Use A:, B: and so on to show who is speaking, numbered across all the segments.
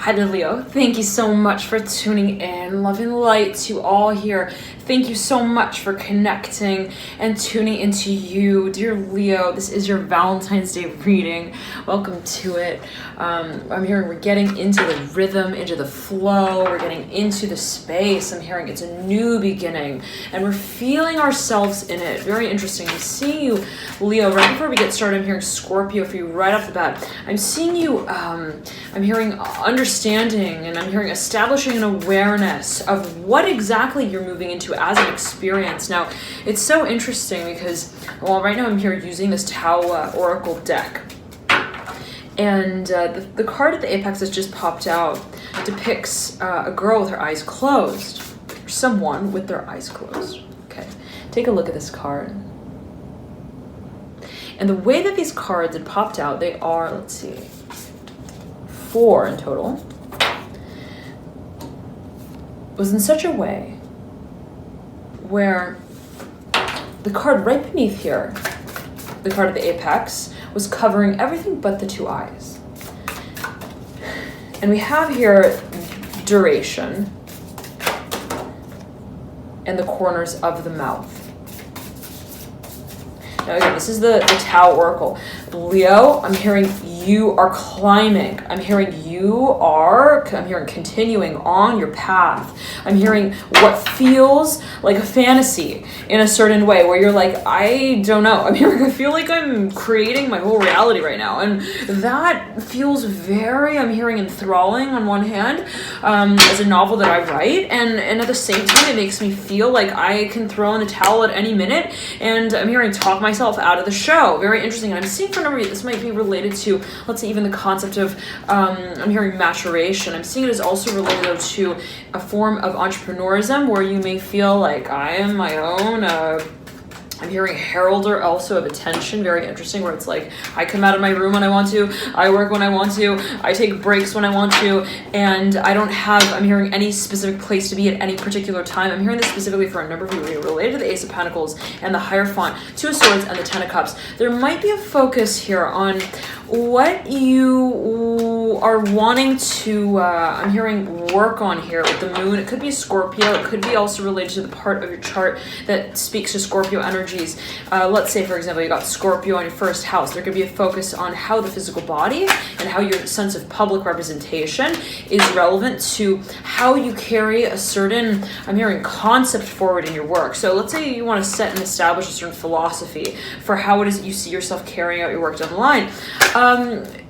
A: Hi there, Leo. Thank you so much for tuning in. Love and light to you all here. Thank you so much for connecting and tuning into you. Dear Leo, this is your Valentine's Day reading. Welcome to it. I'm hearing we're getting into the rhythm, into the flow. We're getting into the space. I'm hearing it's a new beginning and we're feeling ourselves in it. Very interesting. I'm seeing you, Leo, right before we get started. I'm hearing Scorpio for you right off the bat. I'm seeing you, I'm hearing understanding, and I'm hearing establishing an awareness of what exactly you're moving into as an experience. Now, it's so interesting because, well, right now I'm here using this Tao Oracle deck. And the card at the apex that just popped out depicts a girl with her eyes closed, or someone with their eyes closed. Okay, take a look at this card. And the way that these cards had popped out, they are, let's see, 4 in total, was in such a way where the card right beneath here, the card at the apex, was covering everything but the 2 eyes. And we have here duration and the corners of the mouth. Now again, this is the Tao Oracle. Leo, I'm hearing you are climbing. I'm hearing continuing on your path. I'm hearing what feels like a fantasy in a certain way where you're like, I don't know. I feel like I'm creating my whole reality right now. And that feels very, I'm hearing enthralling on one hand, as a novel that I write. And at the same time, it makes me feel like I can throw in the towel at any minute. And I'm hearing talk myself out of the show. Very interesting. And I'm seeing for a number of this might be related to, let's say, even the concept of, I'm hearing maturation. I'm seeing it as also related though to a form of entrepreneurism where you may feel like I am my own, I'm hearing heralder also of attention. Very interesting, where it's like I come out of my room when I want to, I work when I want to, I take breaks when I want to, and I don't have, I'm hearing any specific place to be at any particular time. I'm hearing this specifically for a number of you related to the Ace of Pentacles and the Hierophant, 2 of Swords, and the 10 of Cups. There might be a focus here on what you are wanting to, I'm hearing work on here with the moon. It could be Scorpio. It could be also related to the part of your chart that speaks to Scorpio energies. Let's say, for example, you got Scorpio on your first house. There could be a focus on how the physical body and how your sense of public representation is relevant to how you carry a certain, I'm hearing, concept forward in your work. So let's say you want to set and establish a certain philosophy for how it is that you see yourself carrying out your work down the line.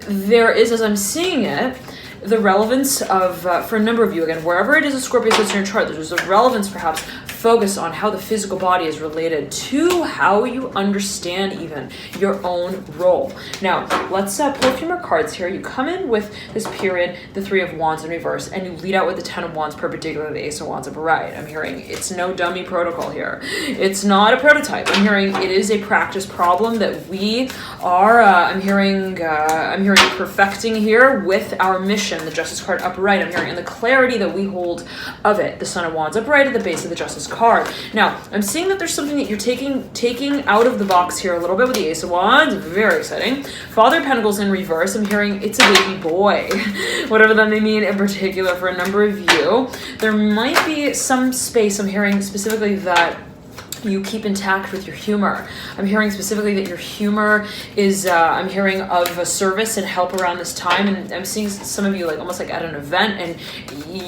A: There is, as I'm seeing it, the relevance of, for a number of you, again, wherever it is a Scorpio sits in your chart, there's a relevance, perhaps, focus on how the physical body is related to how you understand even your own role. Now, let's pull a few more cards here. You come in with this period, the 3 of Wands in reverse, and you lead out with the 10 of Wands perpendicular, the Ace of Wands upright. I'm hearing it's no dummy protocol here. It's not a prototype. I'm hearing it is a practice problem that we are, I'm hearing perfecting here with our mission, the Justice card upright. I'm hearing, and the clarity that we hold of it, the Son of Wands upright at the base of the Justice card. Now, I'm seeing that there's something that you're taking out of the box here a little bit with the Ace of Wands. Very exciting. Father of Pentacles in reverse. I'm hearing it's a baby boy. Whatever that may mean in particular for a number of you. There might be some space, I'm hearing specifically, that you keep intact with your humor. I'm hearing specifically that your humor is, I'm hearing of a service and help around this time, and I'm seeing some of you like almost like at an event, and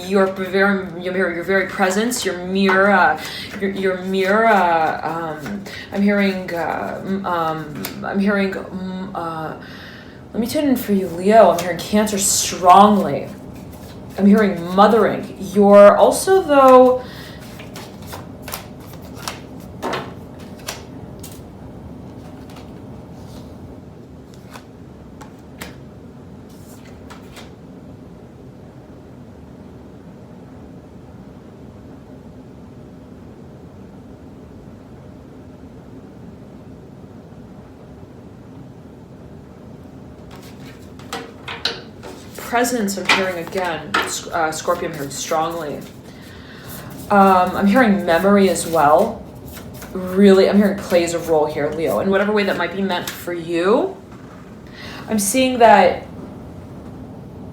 A: your very presence, your mere, I'm hearing, let me tune in for you, Leo. I'm hearing Cancer strongly. I'm hearing mothering. You're also, though, presence. I'm hearing again, Scorpio, I'm hearing strongly. I'm hearing memory as well. Really, I'm hearing plays a role here, Leo, in whatever way that might be meant for you. I'm seeing that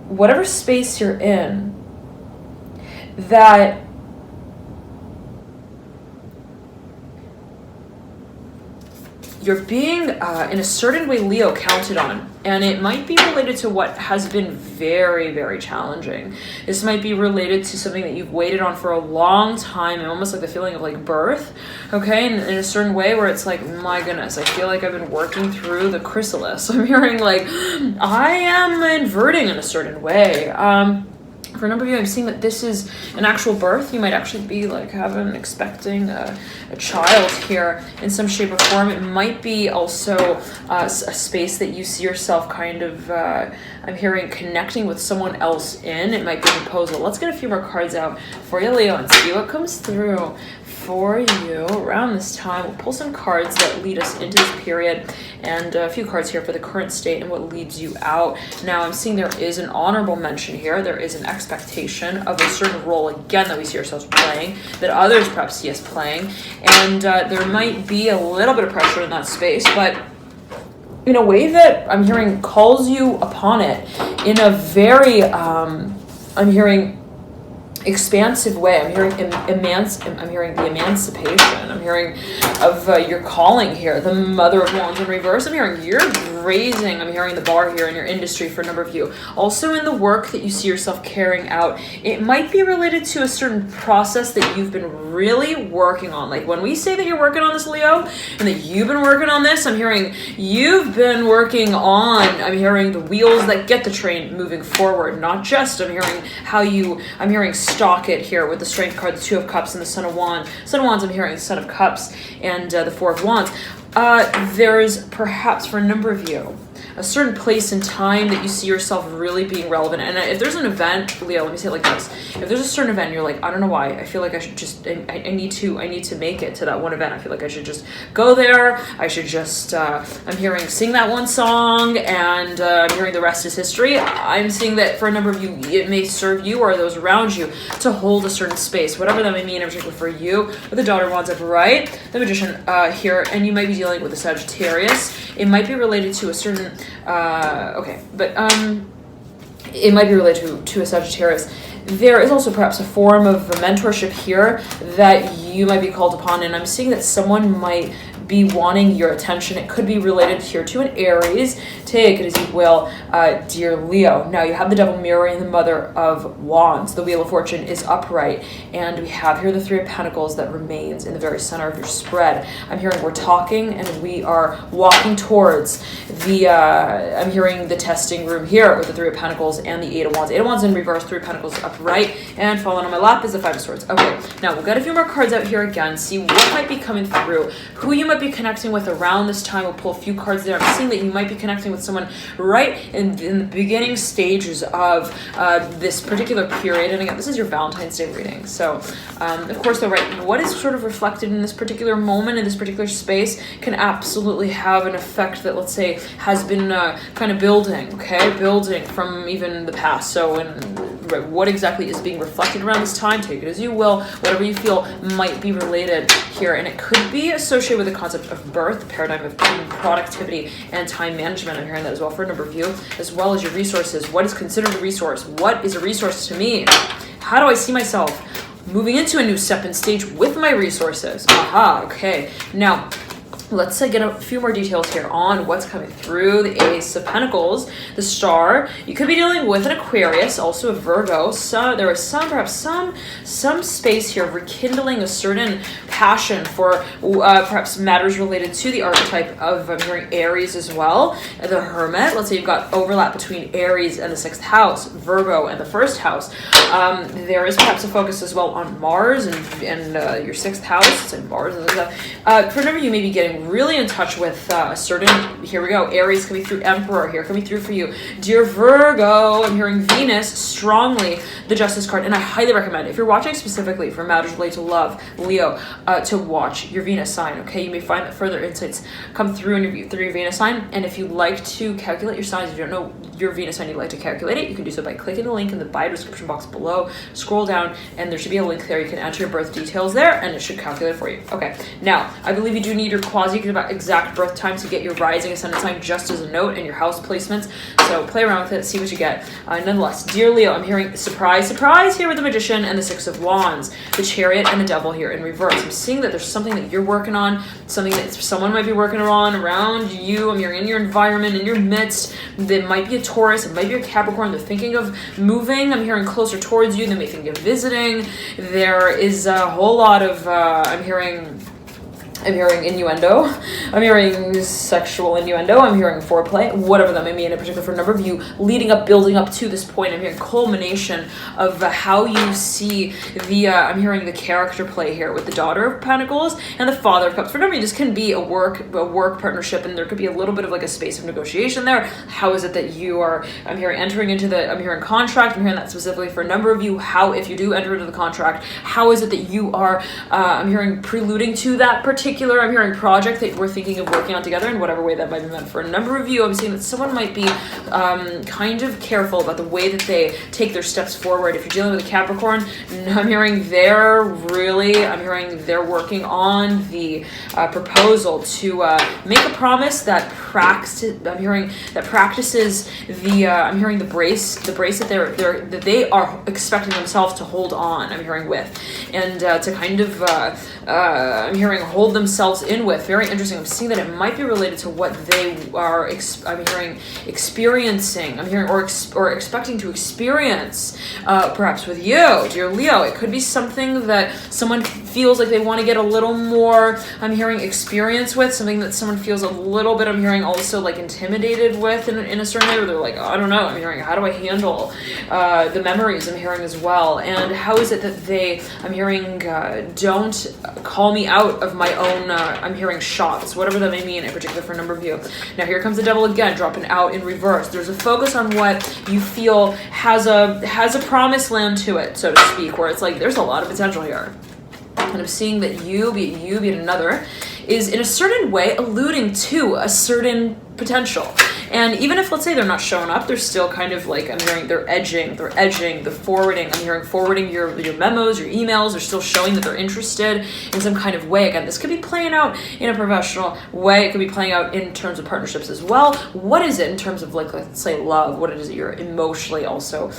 A: whatever space you're in, that you're being, in a certain way, Leo, counted on. And it might be related to what has been very, very challenging. This might be related to something that you've waited on for a long time, and almost like the feeling of like birth, okay? And in a certain way where it's like, my goodness, I feel like I've been working through the chrysalis. I'm hearing like, I am inverting in a certain way. For a number of you, I'm seeing that this is an actual birth. You might actually be like expecting a child here in some shape or form. It might be also a space that you see yourself kind of, I'm hearing, connecting with someone else in. It might be a proposal. Let's get a few more cards out for you, Leo, and see what comes through for you around this time. We'll pull some cards that lead us into this period, and a few cards here for the current state and what leads you out. Now, I'm seeing there is an honorable mention here. There is an expectation of a certain role, again, that we see ourselves playing, that others perhaps see us playing, and there might be a little bit of pressure in that space, but in a way that I'm hearing calls you upon it in a very, I'm hearing, expansive way. I'm hearing I'm hearing the emancipation. I'm hearing of your calling here, the Mother of Wands in reverse. I'm hearing you're raising. I'm hearing the bar here in your industry for a number of you. Also in the work that you see yourself carrying out, it might be related to a certain process that you've been really working on. Like when we say that you're working on this, Leo, and that you've been working on this, I'm hearing you've been working on, I'm hearing the wheels that get the train moving forward, not just, I'm hearing how you, I'm hearing stock it here with the Strength card, the Two of Cups, and the Son of Wands. Son of Wands, I'm hearing the Son of Cups, and the Four of Wands. There is perhaps for a number of you a certain place and time that you see yourself really being relevant. And if there's an event, Leo, let me say it like this. If there's a certain event, you're like, I don't know why, I feel like I should just, I need to make it to that one event. I feel like I should just go there. I should just, I'm hearing sing that one song, and I'm hearing the rest is history. I'm seeing that for a number of you, it may serve you or those around you to hold a certain space, whatever that may mean, in particular for you, with the Daughter of Wands up right, the Magician here, and you might be dealing with a Sagittarius. It might be related to a certain, it might be related to a Sagittarius. There is also perhaps a form of mentorship here that you might be called upon, and I'm seeing that someone might be wanting your attention. It could be related here to an Aries. Take it as you will, dear Leo. Now you have the Devil mirroring the Mother of Wands. The Wheel of Fortune is upright, and we have here the Three of Pentacles that remains in the very center of your spread. I'm hearing we're talking and we are walking towards the, I'm hearing the testing room here with the Three of Pentacles and the Eight of Wands. Eight of Wands in reverse, Three of Pentacles upright, and falling on my lap is the Five of Swords. Okay, now we'll get a few more cards out here again, see what might be coming through, who you might be connecting with around this time. We'll pull a few cards there. I'm seeing that you might be connecting with someone right in the beginning stages of this particular period. And again, this is your Valentine's Day reading. So, of course, though, right, what is sort of reflected in this particular moment, in this particular space, can absolutely have an effect that, let's say, has been kind of building, okay? Building from even the past. So, what exactly is being reflected around this time, take it as you will, whatever you feel might be related here. And it could be associated with the concept of birth, the paradigm of productivity and time management. I'm hearing that as well for a number of you, as well as your resources. What is considered a resource? What is a resource to me? How do I see myself moving into a new step and stage with my resources? Aha, okay. Now, let's get a few more details here on what's coming through. The Ace of Pentacles, the Star. You could be dealing with an Aquarius, also a Virgo. So there is perhaps some space here of rekindling a certain passion for perhaps matters related to the archetype of, I'm hearing Aries as well. The Hermit. Let's say you've got overlap between Aries and the 6th house, Virgo and the 1st house. There is perhaps a focus as well on Mars and your 6th house and Mars and stuff. For a number of you, may be getting really in touch with a certain, here we go, Aries coming through, Emperor here coming through for you. Dear Virgo, I'm hearing Venus strongly, the Justice card, and I highly recommend, if you're watching specifically for matters related to love, Leo, to watch your Venus sign, okay? You may find that further insights come through in your Venus sign, and if you like to calculate your signs, if you don't know your Venus and you'd like to calculate it, you can do so by clicking the link in the bio description box below. Scroll down and there should be a link there. You can enter your birth details there and it should calculate for you. Okay, now I believe you do need your quasi exact birth time to get your rising ascendant sign just as a note in your house placements. So play around with it, see what you get. Nonetheless, dear Leo, I'm hearing surprise, surprise here with the Magician and the Six of Wands, the Chariot and the Devil here in reverse. I'm seeing that there's something that you're working on, something that someone might be working on around you. I'm hearing in your environment, in your midst. There might be a Taurus, it might be a Capricorn. They're thinking of moving. I'm hearing closer towards you. They may think of visiting. There is a whole lot of, I'm hearing innuendo, I'm hearing sexual innuendo, I'm hearing foreplay, whatever that may mean in particular for a number of you, leading up, building up to this point. I'm hearing culmination of how you see the, I'm hearing the character play here with the Daughter of Pentacles and the Father of Cups. For a number of you, this can be a work partnership, and there could be a little bit of like a space of negotiation there. How is it that you are, I'm hearing entering into the, I'm hearing contract, I'm hearing that specifically for a number of you, how, if you do enter into the contract, how is it that you are, I'm hearing preluding to that particular, I'm hearing project that we're thinking of working on together in whatever way that might be meant. For a number of you, I'm seeing that someone might be kind of careful about the way that they take their steps forward. If you're dealing with a Capricorn, I'm hearing they're working on the proposal to make a promise that practices the, I'm hearing the brace that they are expecting themselves to hold on, I'm hearing with, and to kind of, I'm hearing hold themselves in with. Very interesting. I'm seeing that it might be related to what they are, I'm hearing experiencing, I'm hearing or expecting to experience, perhaps with you, dear Leo. It could be something that someone feels like they want to get a little more, I'm hearing experience with, something that someone feels a little bit, I'm hearing also like intimidated with in a certain way, where they're like, oh, I don't know, I'm hearing, how do I handle the memories, I'm hearing as well, and how is it that they, I'm hearing, don't call me out of my own, I'm hearing shots, whatever that may mean in particular for a number of you. Now here comes the Devil again, dropping out in reverse. There's a focus on what you feel has a promised land to it, so to speak, where it's like there's a lot of potential here. And I'm seeing that you, be it another, is in a certain way alluding to a certain potential. And even if, let's say, they're not showing up, they're still kind of like, I'm hearing they're edging, the forwarding. I'm hearing forwarding your memos, your emails. They're still showing that they're interested in some kind of way. Again, this could be playing out in a professional way. It could be playing out in terms of partnerships as well. What is it in terms of, like, let's say love? What it is that you're emotionally also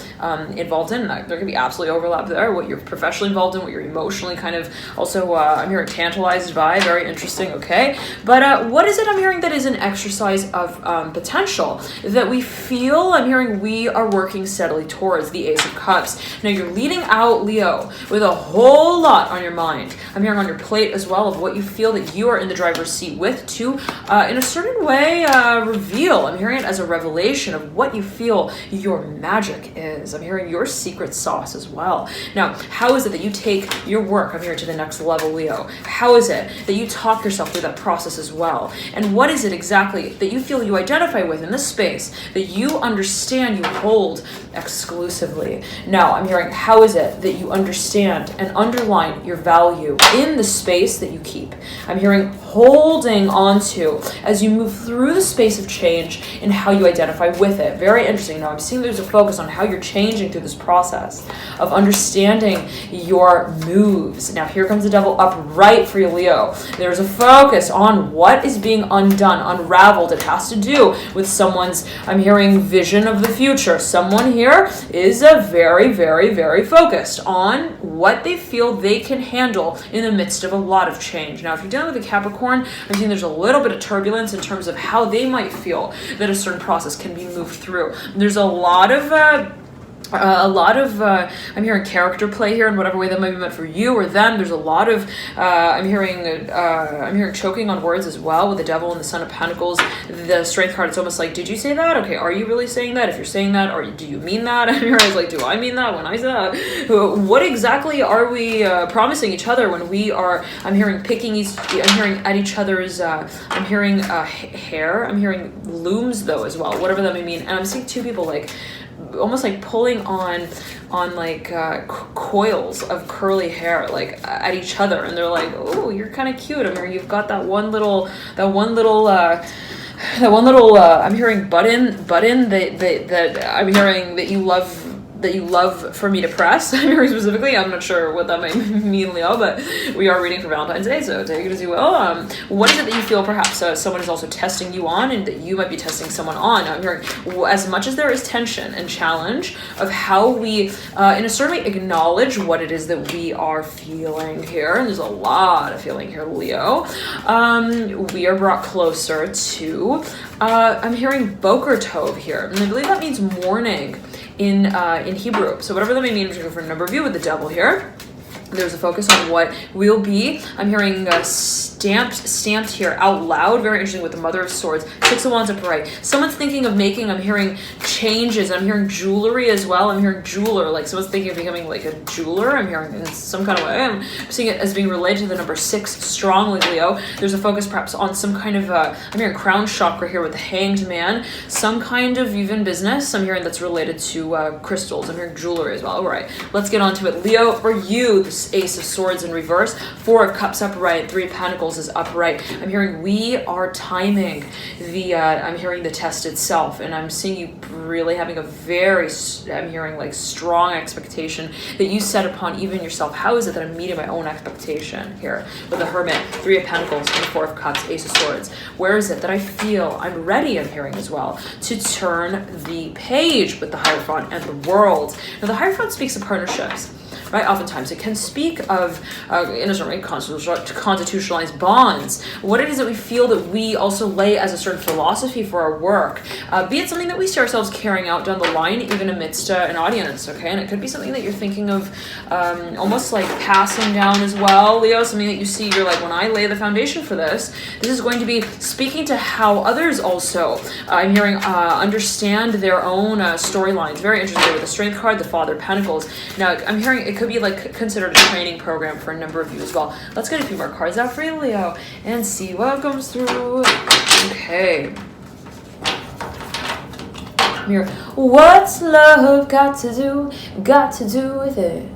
A: involved in? There could be absolutely overlap there. What you're professionally involved in, what you're emotionally kind of also, I'm hearing tantalized by. Very interesting, okay? But what is it I'm hearing that is an exercise of potential that we feel, I'm hearing we are working steadily towards the Ace of Cups. Now you're leading out, Leo, with a whole lot on your mind. I'm hearing on your plate as well of what you feel that you are in the driver's seat with to, in a certain way, reveal. I'm hearing it as a revelation of what you feel your magic is. I'm hearing your secret sauce as well. Now, how is it that you take your work, I'm hearing, to the next level, Leo? How is it that you talk yourself through that process as well? And what is it exactly that you feel you identify with in this space that you understand you hold exclusively? Now, I'm hearing, how is it that you understand and underline your value in the space that you keep? I'm hearing holding onto as you move through the space of change and how you identify with it. Very interesting. Now, I'm seeing there's a focus on how you're changing through this process of understanding your moves. Now, here comes the Devil upright for you, Leo. There's a focus on what is being undone, unraveled. It has to do with someone's, I'm hearing, vision of the future. Someone here is a very, very, very focused on what they feel they can handle in the midst of a lot of change. Now, if you're dealing with a Capricorn, I'm seeing there's a little bit of turbulence in terms of how they might feel that a certain process can be moved through. There's a lot of I'm hearing character play here in whatever way that might be meant for you or them. There's a lot of I'm hearing choking on words as well with the Devil and the Son of Pentacles. The Strength card, it's almost like, did you say that? Okay, are you really saying that? If you're saying that, or do you mean that? I'm hearing, like, do I mean that when I say that? What exactly are we promising each other when we are, I'm hearing I'm hearing at each other's, I'm hearing hair, I'm hearing looms though as well, whatever that may mean. And I'm seeing two people like almost like pulling on like coils of curly hair like at each other, and they're like, oh, you're kind of cute. I mean, you've got that one little that one little I'm hearing button that I'm hearing that you love for me to press. I'm hearing specifically. I'm not sure what that might mean, Leo, but we are reading for Valentine's Day, so take it as you will. What is it that you feel perhaps someone is also testing you on, and that you might be testing someone on? I'm hearing, as much as there is tension and challenge of how we, in a certain way, acknowledge what it is that we are feeling here, and there's a lot of feeling here, Leo. We are brought closer to, I'm hearing Boker Tov here, and I believe that means morning in Hebrew. So whatever that may mean, I'm looking for a number of you with the devil here. There's a focus on what will be. I'm hearing stamped here out loud. Very interesting with the Mother of Swords. Six of Wands upright. Someone's thinking of making, I'm hearing changes. I'm hearing jewelry as well. I'm hearing jeweler. Like someone's thinking of becoming like a jeweler. I'm hearing in some kind of way. I'm seeing it as being related to the number 6 strongly, Leo. There's a focus perhaps on some kind of, I'm hearing crown chakra here with the Hanged Man. Some kind of even business. I'm hearing that's related to crystals. I'm hearing jewelry as well. All right, let's get on to it. Leo, for you, this Ace of Swords in reverse, 4 of Cups upright, 3 of Pentacles is upright. I'm hearing we are timing the, I'm hearing the test itself, and I'm seeing you really having a very, I'm hearing like strong expectation that you set upon even yourself. How is it that I'm meeting my own expectation here with the Hermit, 3 of Pentacles, and 4 of Cups, Ace of Swords? Where is it that I feel I'm ready, I'm hearing as well, to turn the page with the Hierophant and the World? Now the Hierophant speaks of partnerships. Right, oftentimes it can speak of, in a certain way, constitutionalized bonds. What it is that we feel that we also lay as a certain philosophy for our work, be it something that we see ourselves carrying out down the line, even amidst an audience, okay? And it could be something that you're thinking of almost like passing down as well, Leo, something that you see, you're like, when I lay the foundation for this, this is going to be speaking to how others also, I'm hearing, understand their own storylines. Very interesting with the Strength card, the Father of Pentacles. Now, I'm hearing it could be like considered a training program for a number of you as well. Let's get a few more cards out for you, Leo, and see what comes through. Okay. Here. What's love got to do with it?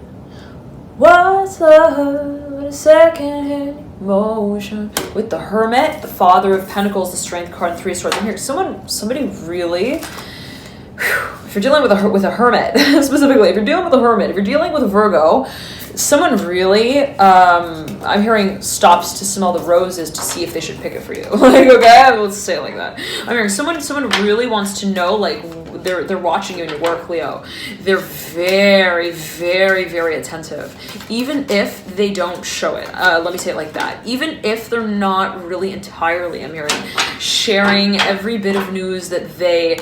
A: What's love but a second-hand emotion? With the Hermit, the Father of Pentacles, the Strength card, and 3 of Swords. I'm here. Somebody really. If you're dealing with a hermit, specifically, if you're dealing with a hermit, if you're dealing with a Virgo, someone really, I'm hearing stops to smell the roses to see if they should pick it for you. Like, okay, let's say it like that. I'm hearing someone really wants to know, like, they're watching you in your work, Leo. They're very, very, very attentive, even if they don't show it. Let me say it like that. Even if they're not really entirely, I'm hearing, sharing every bit of news that they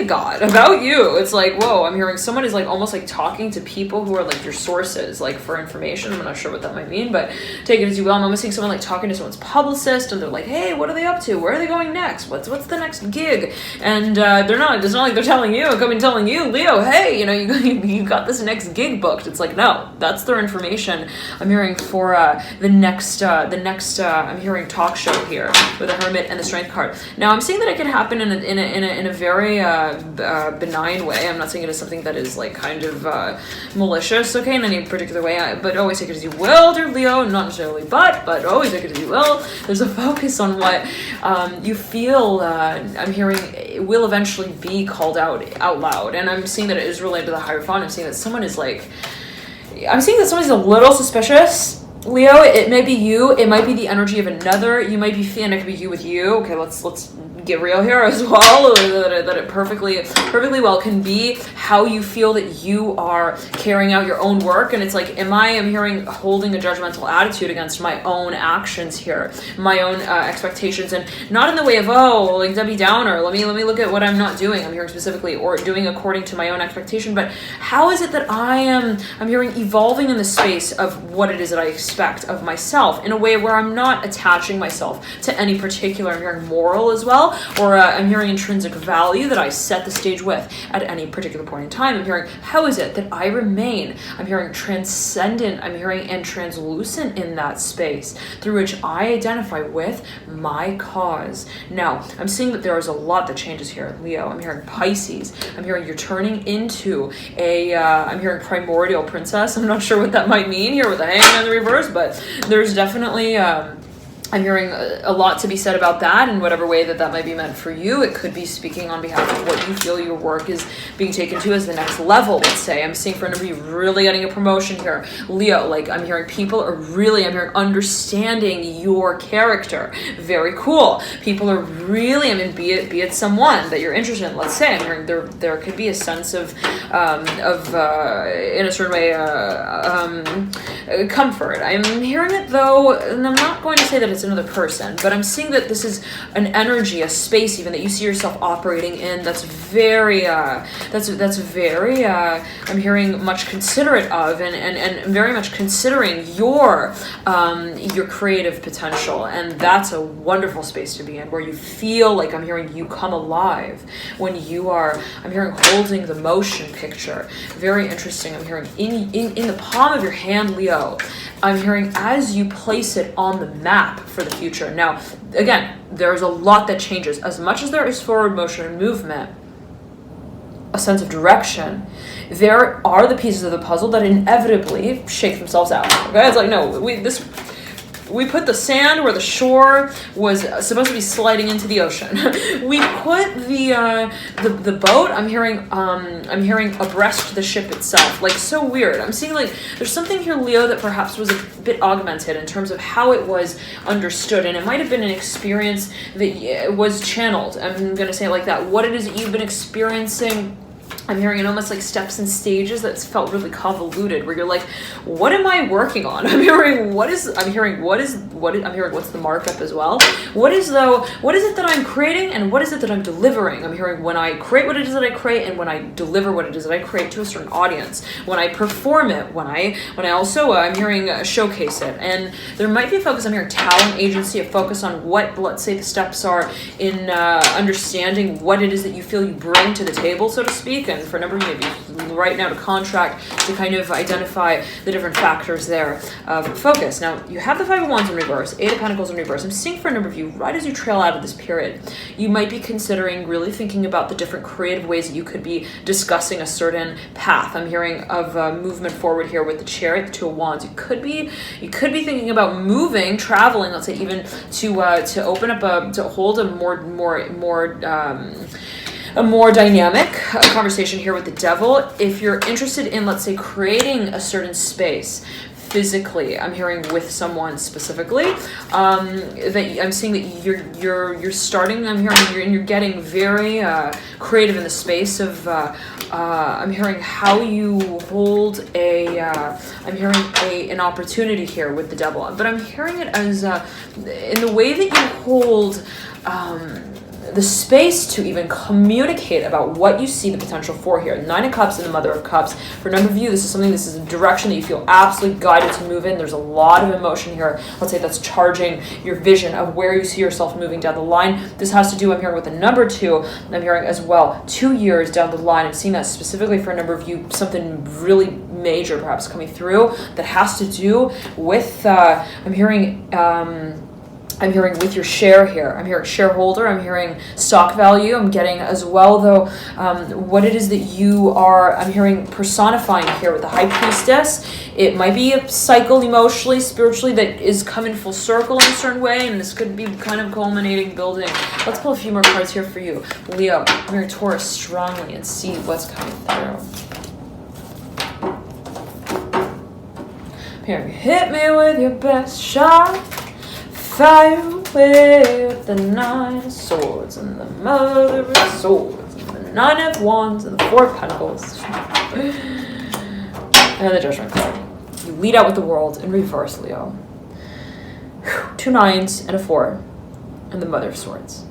A: got about you. It's like, whoa, I'm hearing someone is like almost like talking to people who are like your sources, like for information. I'm not sure what that might mean, but take it as you will. I'm almost seeing someone like talking to someone's publicist, and they're like, hey, what are they up to? Where are they going next? What's the next gig? And it's not like they're telling you, Leo, hey, you know, you got this next gig booked. It's like, no, that's their information. I'm hearing for the next I'm hearing talk show here with the Hermit and the Strength card. Now I'm seeing that it can happen in a very benign way. I'm not saying it is something that is like kind of malicious, okay, in any particular way, but always take it as you will, dear Leo, not necessarily but always take it as you will. There's a focus on what you feel, I'm hearing it will eventually be called out loud, and I'm seeing that it is related to the Hierophant. I'm seeing that someone's a little suspicious, Leo. It may be you, it might be the energy of another, you might be feeling, it could be you with you. Okay, let's get real here as well, that it perfectly well can be how you feel that you are carrying out your own work. And it's like, I'm hearing holding a judgmental attitude against my own actions here, my own expectations, and not in the way of, oh, like Debbie Downer, let me look at what I'm not doing, I'm hearing specifically, or doing according to my own expectation, but how is it that I'm hearing evolving in the space of what it is that I expect of myself in a way where I'm not attaching myself to any particular, I'm hearing moral as well, or I'm hearing intrinsic value that I set the stage with at any particular point in time. I'm hearing, how is it that I remain, I'm hearing transcendent, I'm hearing and translucent in that space through which I identify with my cause. Now, I'm seeing that there is a lot that changes here, Leo. I'm hearing Pisces. I'm hearing you're turning into I'm hearing primordial princess. I'm not sure what that might mean here with the Hangman in the reverse, but there's definitely, I'm hearing a lot to be said about that in whatever way that might be meant for you. It could be speaking on behalf of what you feel your work is being taken to as the next level, let's say. I'm seeing for a number of you really getting a promotion here. Leo, like I'm hearing people are really, I'm hearing understanding your character. Very cool. People are really, I mean, be it someone that you're interested in, let's say. I'm hearing there could be a sense of in a certain way, comfort. I'm hearing it though, and I'm not going to say that it's another person, but I'm seeing that this is an energy, a space even that you see yourself operating in that's very that's very I'm hearing much considerate of and very much considering your creative potential, and that's a wonderful space to be in where you feel like I'm hearing you come alive when you are, I'm hearing holding the motion picture. Very interesting. I'm hearing in the palm of your hand, Leo, I'm hearing as you place it on the map for the future. Now, again, there's a lot that changes. As much as there is forward motion and movement, a sense of direction, there are the pieces of the puzzle that inevitably shake themselves out. Okay, it's like, no, we put the sand where the shore was supposed to be sliding into the ocean. We put the boat, I'm hearing abreast the ship itself. Like, so weird. I'm seeing like there's something here, Leo, that perhaps was a bit augmented in terms of how it was understood, and it might have been an experience that was channeled. I'm going to say it like that. What it is that you've been experiencing, I'm hearing it almost like steps and stages that's felt really convoluted, where you're like, what am I working on? I'm hearing what's the markup as well? What is it that I'm creating, and what is it that I'm delivering? I'm hearing when I create what it is that I create, and when I deliver what it is that I create to a certain audience, when I perform it, when I also I'm hearing showcase it. And there might be a focus, I'm hearing talent agency, a focus on what, let's say, the steps are in understanding what it is that you feel you bring to the table, so to speak. And for a number of you, maybe right now to contract, to kind of identify the different factors there of focus. Now, you have the Five of Wands in reverse, Eight of Pentacles in reverse. I'm seeing for a number of you, right as you trail out of this period, you might be considering really thinking about the different creative ways that you could be discussing a certain path. I'm hearing of movement forward here with the Chariot, the Two of Wands. You could be thinking about moving, traveling, let's say even to open up to hold a more dynamic conversation here with the Devil. If you're interested in, let's say, creating a certain space physically, I'm hearing with someone specifically, that I'm seeing that you're starting, I'm hearing you're getting very creative in the space of I'm hearing how you hold I'm hearing an opportunity here with the Devil, but I'm hearing it as in the way that you hold the space to even communicate about what you see the potential for here. Nine of Cups and the Mother of Cups. For a number of you, this is a direction that you feel absolutely guided to move in. There's a lot of emotion here. Let's say that's charging your vision of where you see yourself moving down the line. This has to do, I'm hearing with the number 2, I'm hearing as well, 2 years down the line. I'm seeing that specifically for a number of you, something really major perhaps coming through that has to do with, I'm hearing with your share here. I'm hearing shareholder. I'm hearing stock value. I'm getting as well, though, what it is that you are, I'm hearing personifying here with the High Priestess. It might be a cycle emotionally, spiritually that is coming full circle in a certain way, and this could be kind of culminating, building. Let's pull a few more cards here for you. Leo, I'm hearing Taurus strongly and see what's coming through. I'm hearing hit me with your best shot. Fire away with the Nine of Swords and the Mother of Swords and the Nine of Wands and the Four of Pentacles. And the Judgment card. You lead out with the World in reverse, Leo. 2 9s and a 4 and the Mother of Swords.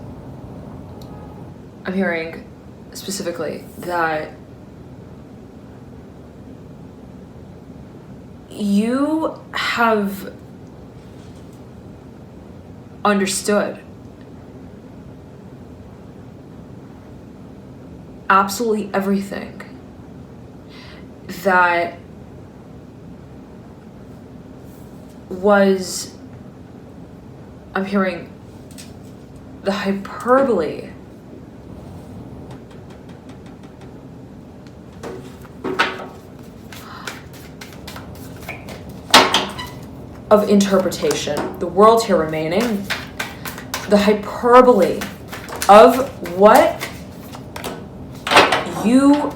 A: I'm hearing specifically that you have understood absolutely everything that was, I'm hearing the hyperbole of interpretation. The world here remaining, the hyperbole of what you...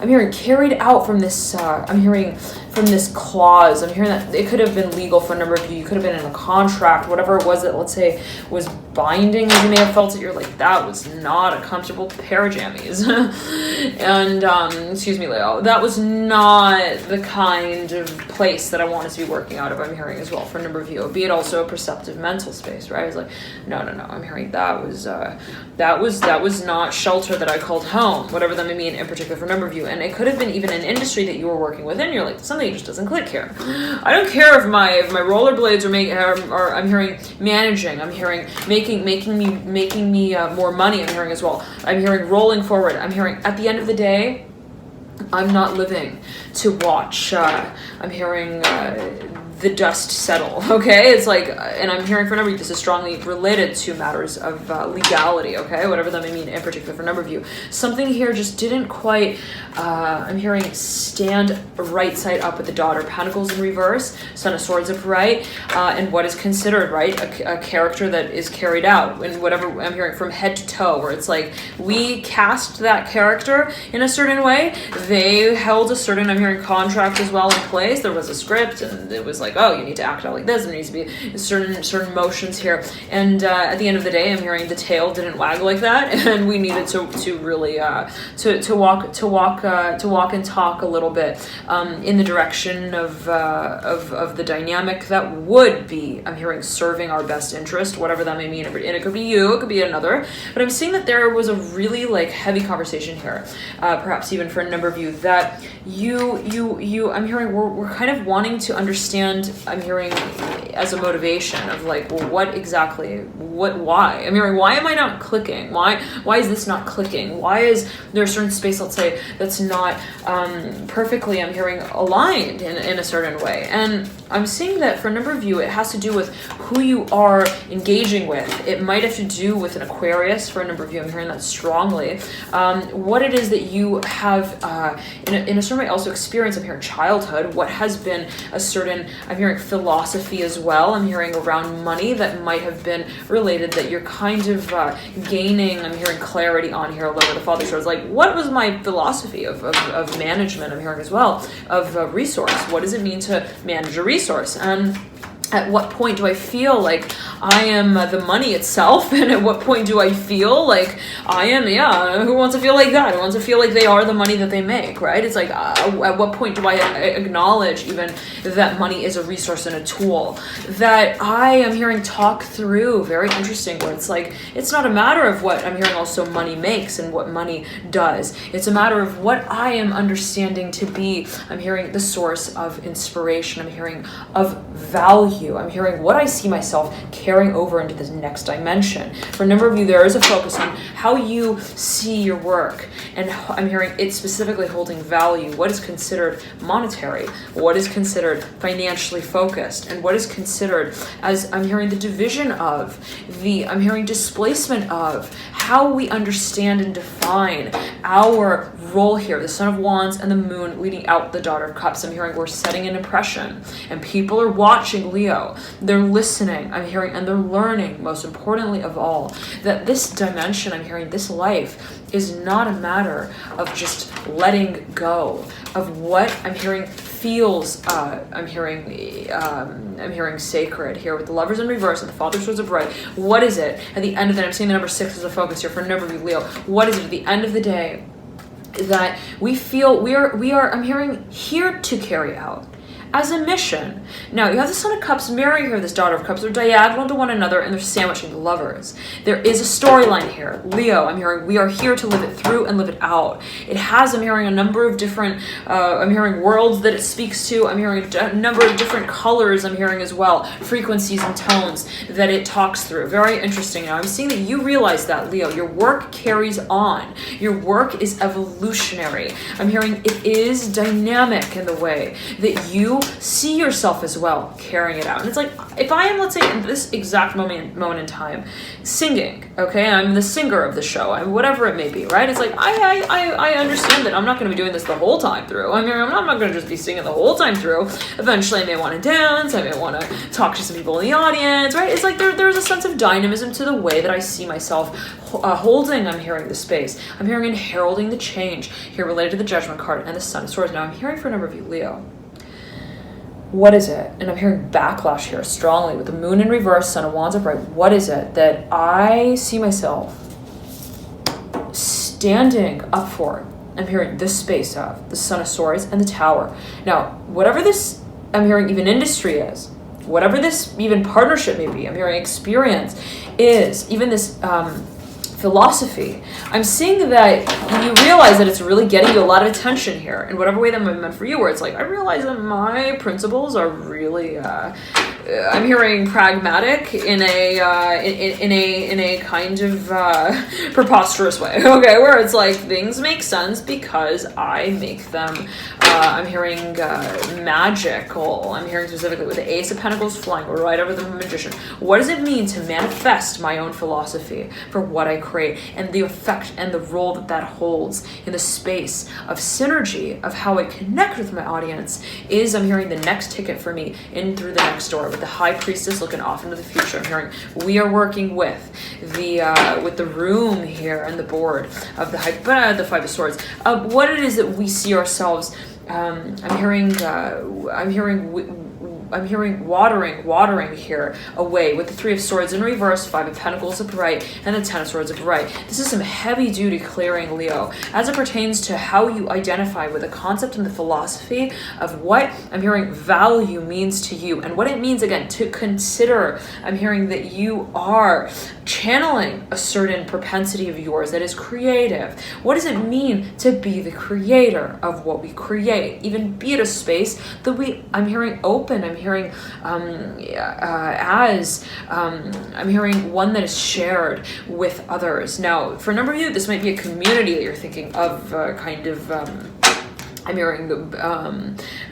A: I'm hearing carried out from this, I'm hearing from this clause. I'm hearing that it could have been legal for a number of you. You could have been in a contract, whatever it was that, let's say, was binding. You may have felt it. You're like, that was not a comfortable pair of jammies. And, excuse me, Leo, that was not the kind of place that I wanted to be working out of. I'm hearing as well for a number of you, be it also a perceptive mental space, right? I was like, no. I'm hearing that was not shelter that I called home, whatever that may mean in particular for a number of you. And it could have been even an industry that you were working within. You're like, something just doesn't click here. I don't care if my rollerblades are I'm hearing managing. I'm hearing making me more money. I'm hearing as well. I'm hearing rolling forward. I'm hearing at the end of the day, I'm not living to watch. I'm hearing the dust settle. Okay, it's like, and I'm hearing for a number of you, this is strongly related to matters of legality. Okay, whatever that may mean in particular for a number of you. Something here just didn't quite. I'm hearing stand right side up with the Daughter of Pentacles in reverse, Son of Swords upright, and what is considered right a character that is carried out in whatever I'm hearing from head to toe, where it's like we cast that character in a certain way. They held a certain, I'm hearing, contract as well in place. There was a script, and it was like, oh, you need to act out like this, and there needs to be certain motions here. And at the end of the day, I'm hearing the tail didn't wag like that, and we needed to really to walk and talk a little bit in the direction of the dynamic that would be, I'm hearing, serving our best interest, whatever that may mean. And it could be you, it could be another, but I'm seeing that there was a really like heavy conversation here, perhaps even for a number of you, that you I'm hearing we're kind of wanting to understand, I'm hearing, as a motivation of like, well, why? I'm hearing, why am I not clicking? Why is this not clicking? Why is there a certain space, let's say, that's not perfectly, I'm hearing, aligned in a certain way? And I'm seeing that for a number of you, it has to do with who you are engaging with. It might have to do with an Aquarius for a number of you. I'm hearing that strongly. What it is that you have, in a certain way, also experienced. I'm hearing childhood. What has been a certain, I'm hearing, philosophy as well. I'm hearing around money that might have been related, that you're kind of gaining, I'm hearing, clarity on here a little bit. The Father Swords, like, what was my philosophy of management? I'm hearing as well, of resource. What does it mean to manage a resource? And at what point do I feel like I am the money itself? And at what point do I feel like I am, who wants to feel like that? Who wants to feel like they are the money that they make, right? It's like, at what point do I acknowledge even that money is a resource and a tool? That I am hearing talk through, very interesting, where it's like, it's not a matter of what I'm hearing also money makes and what money does. It's a matter of what I am understanding to be, I'm hearing, the source of inspiration. I'm hearing of value. I'm hearing what I see myself carrying over into this next dimension. For a number of you, there is a focus on how you see your work, and I'm hearing it specifically holding value. What is considered monetary? What is considered financially focused? And what is considered as, I'm hearing, the division of, I'm hearing displacement of how we understand and define our role here. The Son of Wands and the Moon leading out the Daughter of Cups. I'm hearing we're setting an impression, and people are watching Leo. They're listening, I'm hearing, and they're learning, most importantly of all, that this dimension, I'm hearing, this life is not a matter of just letting go of what I'm hearing feels, I'm hearing sacred here with the Lovers in reverse and the Father Swords upright. What is it at the end of that? I'm seeing the number 6 as a focus here for a number of you, Leo. What is it at the end of the day that we feel we are, I'm hearing, here to carry out as a mission? Now, you have the Son of Cups mirroring here this Daughter of Cups. They're diagonal to one another, and they're sandwiching the Lovers. There is a storyline here. Leo, I'm hearing, we are here to live it through and live it out. It has, I'm hearing, a number of different, I'm hearing, worlds that it speaks to. I'm hearing a number of different colors, I'm hearing as well, frequencies and tones that it talks through. Very interesting. Now, I'm seeing that you realize that, Leo. Your work carries on. Your work is evolutionary. I'm hearing it is dynamic in the way that you you see yourself as well carrying it out. And it's like, if I am, let's say, in this exact moment in time, singing, okay, I'm the singer of the show, whatever it may be, right? It's like, I understand that I'm not going to be doing this the whole time through. I mean, I'm not going to just be singing the whole time through. Eventually, I may want to dance. I may want to talk to some people in the audience, right? It's like there's a sense of dynamism to the way that I see myself holding, I'm hearing the space. I'm hearing and heralding the change here related to the Judgment card and the Sun of Swords. Now, I'm hearing for a number of you, Leo. What is it? And I'm hearing backlash here strongly with the Moon in reverse, Son of Wands upright. What is it that I see myself standing up for? I'm hearing this space of the Son of Swords and the Tower. Now, whatever this, I'm hearing even industry is, whatever this even partnership may be, I'm hearing experience is, even this philosophy, I'm seeing that you realize that it's really getting you a lot of attention here in whatever way that might be meant for you, where it's like, I realize that my principles are really I'm hearing pragmatic in a kind of preposterous way, okay, where it's like things make sense because I make them. I'm hearing magical. I'm hearing specifically with the Ace of Pentacles flying right over the Magician. What does it mean to manifest my own philosophy for what I create, and the effect and the role that that holds in the space of synergy of how I connect with my audience is, I'm hearing, the next ticket for me in through the next door, with the High Priestess looking off into the future. I'm hearing we are working with the room here and the board of the the Five of Swords. What it is that we see ourselves. I'm hearing watering here away with the Three of Swords in reverse, Five of Pentacles upright, and the Ten of Swords upright. This is some heavy duty clearing, Leo, as it pertains to how you identify with the concept and the philosophy of what I'm hearing value means to you, and what it means, again, to consider. I'm hearing that you are channeling a certain propensity of yours that is creative. What does it mean to be the creator of what we create? Even be it a space that I'm hearing open. I'm hearing I'm hearing one that is shared with others. Now, for a number of you, this might be a community that you're thinking of, I'm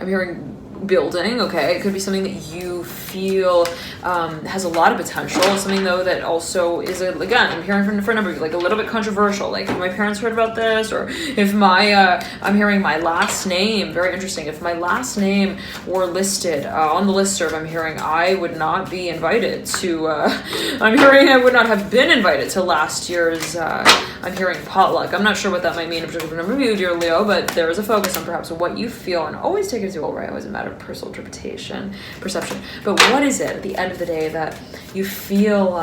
A: hearing building, okay? It could be something that you feel has a lot of potential. Something, though, that also is, again, I'm hearing for a number of you, like a little bit controversial. Like, if my parents heard about this, or if I'm hearing my last name, very interesting. If my last name were listed on the listserv, I'm hearing I would not be invited to, I'm hearing I would not have been invited to last year's, I'm hearing potluck. I'm not sure what that might mean in particular for a number of you, dear Leo, but there is a focus on perhaps what you feel, and always take it as well, right? Always a matter of personal interpretation, perception. But what is it at the end of the day that you feel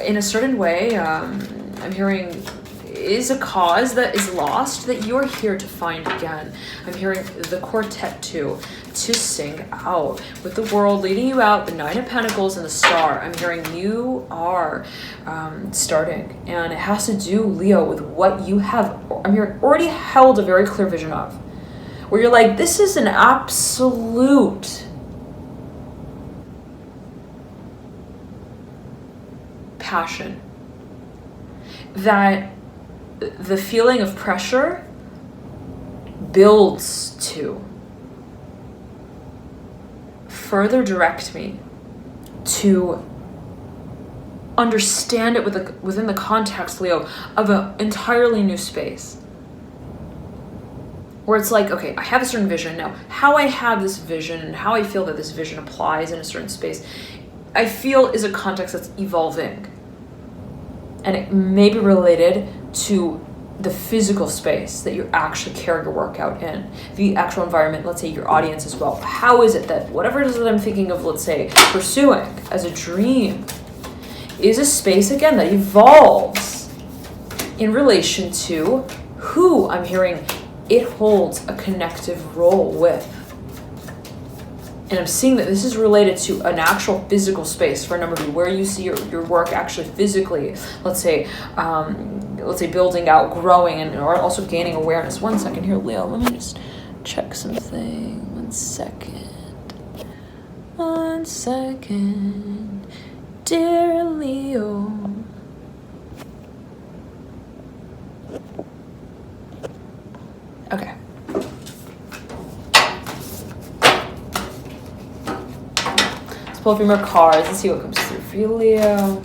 A: in a certain way, I'm hearing, is a cause that is lost that you're here to find again? I'm hearing the Quartet too, to sing out with the world leading you out, the Nine of Pentacles and the Star. I'm hearing you are starting, and it has to do, Leo, with what you have, I'm hearing, already held a very clear vision of, where you're like, this is an absolute passion, that the feeling of pressure builds to further direct me to understand it within the context, Leo, of an entirely new space. Where it's like, okay, I have a certain vision. Now, how I have this vision and how I feel that this vision applies in a certain space, I feel is a context that's evolving. And it may be related to the physical space that you're actually carrying your work out in, the actual environment, let's say your audience as well. How is it that whatever it is that I'm thinking of, let's say, pursuing as a dream, is a space, again, that evolves in relation to who I'm hearing it holds a connective role with. And I'm seeing that this is related to an actual physical space for a number of you, where you see your work actually physically, let's say building out, growing, and or also gaining awareness. 1 second here, Leo. Let me just check something. 1 second. 1 second. Dear Leo. Okay. Let's pull a few more cards and see what comes through for you, Leo.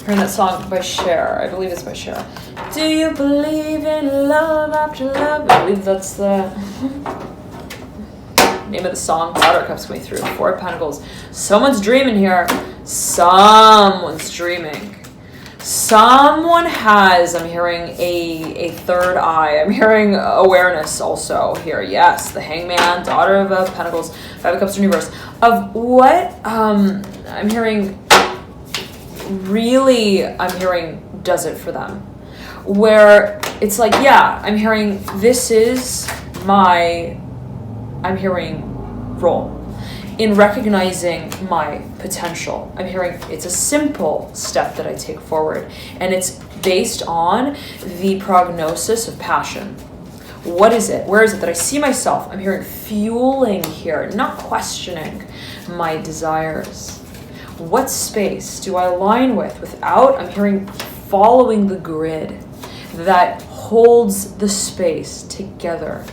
A: Hearing that song by Cher. I believe it's by Cher. Do you believe in love after love? I believe that's the name of the song. Water Cups coming through. Four of Pentacles. Someone's dreaming here. Someone's dreaming. Someone has, I'm hearing a third eye. I'm hearing awareness also here. Yes, the Hangman, Daughter of Pentacles, Five of Cups in reverse. Of what I'm hearing really, I'm hearing does it for them. Where it's like, yeah, I'm hearing this is my, I'm hearing role in recognizing my potential. I'm hearing it's a simple step that I take forward, and it's based on the prognosis of passion. What is it? Where is it that I see myself? I'm hearing fueling here, not questioning my desires. What space do I align with without, I'm hearing, following the grid that holds the space together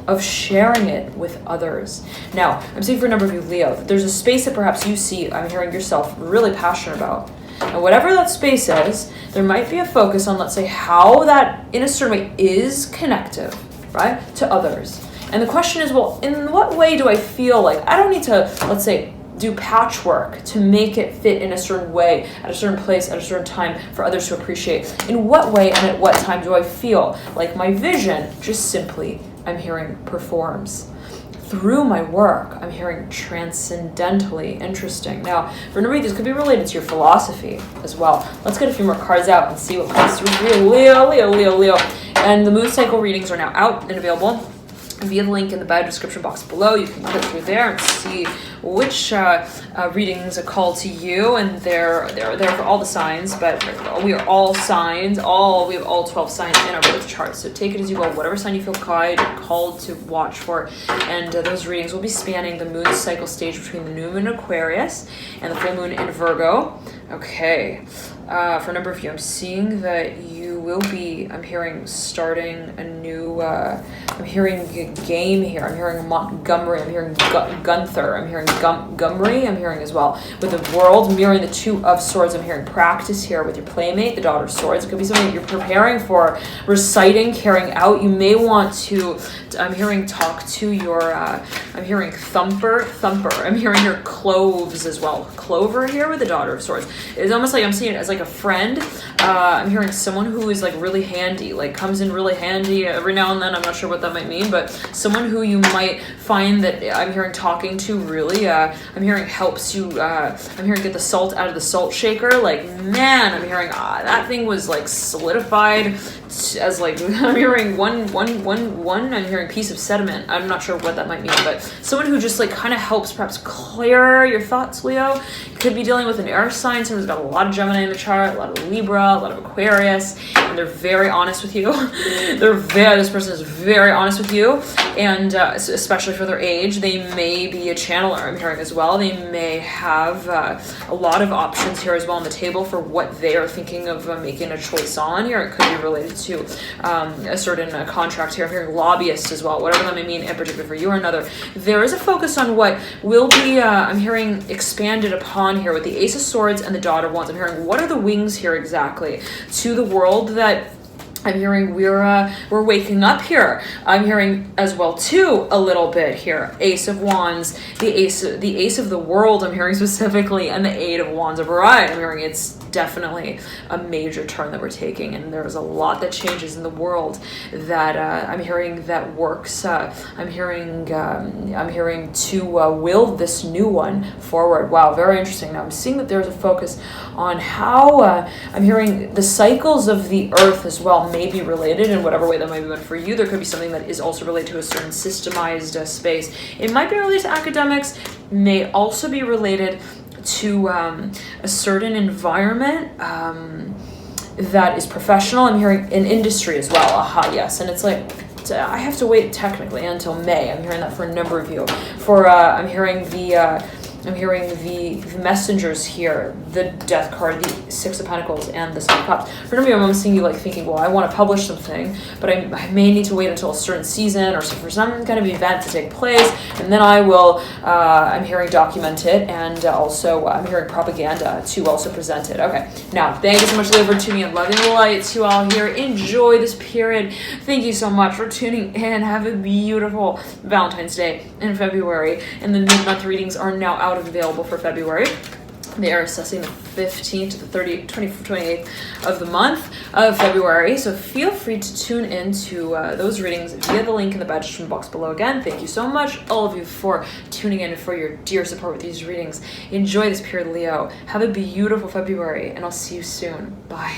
A: of sharing it with others. Now, I'm saying for a number of you, Leo, that there's a space that perhaps you see, I'm hearing yourself really passionate about. And whatever that space is, there might be a focus on, let's say, how that in a certain way is connective, right, to others. And the question is, well, in what way do I feel like I don't need to, let's say, do patchwork to make it fit in a certain way, at a certain place, at a certain time for others to appreciate? In what way and at what time do I feel like my vision just simply, I'm hearing, performs? Through my work, I'm hearing transcendentally interesting. Now, for a number of these, could be related to your philosophy as well. Let's get a few more cards out and see what comes through for you. Leo. And the moon cycle readings are now out and available via the link in the bio description box below. You can click through there and see which readings are called to you, and they're for all the signs, but we are all signs, we have all 12 signs in our birth chart, so take it as you go, whatever sign you feel called to watch for. And those readings will be spanning the moon cycle stage between the new moon in Aquarius and the full moon in Virgo. Okay, for a number of you, I'm seeing that you will be, I'm hearing, starting a new, I'm hearing a game here. I'm hearing Montgomery. I'm hearing Gunther. I'm hearing Gumry. I'm hearing as well. With the world mirroring the Two of Swords, I'm hearing practice here with your playmate, the Daughter of Swords. It could be something that you're preparing for, reciting, carrying out. You may want to, I'm hearing, talk to your, I'm hearing Thumper. I'm hearing your Cloves as well. Clover here with the Daughter of Swords. It's almost like I'm seeing it as like a friend. I'm hearing someone who is like really handy, like comes in really handy every now and then. I'm not sure what that might mean, but someone who you might find that I'm hearing talking to really, I'm hearing helps you, I'm hearing get the salt out of the salt shaker. Like, man, I'm hearing that thing was like solidified as like, I'm hearing one, I'm hearing piece of sediment. I'm not sure what that might mean, but someone who just like kind of helps perhaps clear your thoughts, Leo. Could be dealing with an air sign, someone who's got a lot of Gemini in the chart, a lot of Libra, a lot of Aquarius, and they're very honest with you. This person is very honest with you, and especially for their age, they may be a channeler, I'm hearing as well. They may have a lot of options here as well on the table for what they are thinking of making a choice on here. It could be related to a certain contract here. I'm hearing lobbyist as well, whatever that may mean in particular for you or another. There is a focus on what will be, I'm hearing, expanded upon here with the Ace of Swords and the Daughter of Wands. I'm hearing, what are the wings here exactly to the world that I'm hearing we're waking up here. I'm hearing as well too a little bit here. Ace of Wands, the Ace of the World, I'm hearing specifically, and the Eight of Wands of Bride. I'm hearing it's definitely a major turn that we're taking, and there's a lot that changes in the world that I'm hearing that works. I'm hearing to will this new one forward. Wow, very interesting. Now I'm seeing that there's a focus on how I'm hearing the cycles of the earth as well may be related in whatever way that might be meant for you. There could be something that is also related to a certain systemized space. It might be related to academics, may also be related to a certain environment that is professional. I'm hearing in industry as well. Aha, yes. And it's like, I have to wait technically until May. I'm hearing that for a number of you. For I'm hearing the I'm hearing the messengers here, the Death card, the Six of Pentacles, and the Seven of Cups. For some of you, I'm seeing you like thinking, well, I want to publish something, but I may need to wait until a certain season or for some kind of event to take place, and then I will, I'm hearing document it, and also I'm hearing propaganda to also present it. Okay, now, thank you so much, Leo, for tuning in. Loving light to you all here. Enjoy this period. Thank you so much for tuning in. Have a beautiful Valentine's Day in February, and the mid-month readings are now out and available for February. They are assessing the 15th to the 28th of the month of February. So feel free to tune into those readings via the link in the description box below. Again, thank you so much, all of you, for tuning in and for your dear support with these readings. Enjoy this period, Leo. Have a beautiful February, and I'll see you soon. Bye.